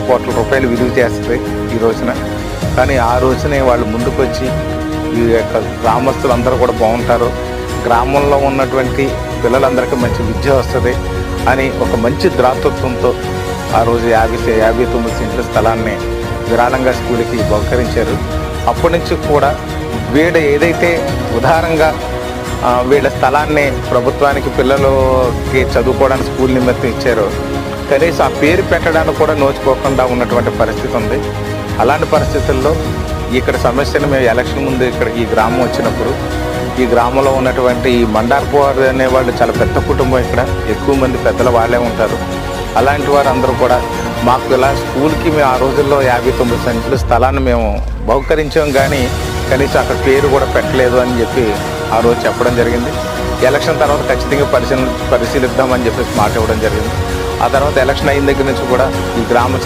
కోట్ల రూపాయలు విలువ చేస్తుంది ఈ రోజున. కానీ ఆ రోజునే వాళ్ళు ముందుకొచ్చి ఈ యొక్క గ్రామస్తులందరూ కూడా బాగుంటారు, గ్రామంలో ఉన్నటువంటి పిల్లలందరికీ మంచి విద్య వస్తుంది అని ఒక మంచి ద్రాతృత్వంతో ఆ రోజు 59 సెంట్ల స్థలాన్ని విరాళంగా స్కూల్కి బహుకరించారు. అప్పటి నుంచి కూడా వీడు ఏదైతే ఉదారంగా వీళ్ళ స్థలాన్ని ప్రభుత్వానికి పిల్లలకి చదువుకోవడానికి స్కూల్ నిమిత్తం ఇచ్చారో కనీసం ఆ పేరు పెట్టడానికి కూడా నోచుకోకుండా ఉన్నటువంటి పరిస్థితి ఉంది. అలాంటి పరిస్థితుల్లో ఇక్కడ సమస్యను మేము ఎలక్షన్ ముందు ఇక్కడ ఈ గ్రామం వచ్చినప్పుడు ఈ గ్రామంలో ఉన్నటువంటి ఈ మండార్పూర్ అనేవాళ్ళు చాలా పెద్ద కుటుంబం, ఇక్కడ ఎక్కువ మంది పెద్దల వాళ్ళే ఉంటారు. అలాంటి వారు అందరూ కూడా మాకు ఇలా స్కూల్కి మేము ఆ రోజుల్లో 59 సెంట్ల స్థలాన్ని మేము బహుకరించాం, కానీ కనీసం అక్కడ పేరు కూడా పెట్టలేదు అని చెప్పి ఆ రోజు చెప్పడం జరిగింది. ఎలక్షన్ తర్వాత ఖచ్చితంగా పరిశీలిద్దామని చెప్పేసి మాట ఇవ్వడం జరిగింది. ఆ తర్వాత ఎలక్షన్ అయిన దగ్గర నుంచి కూడా ఈ గ్రామ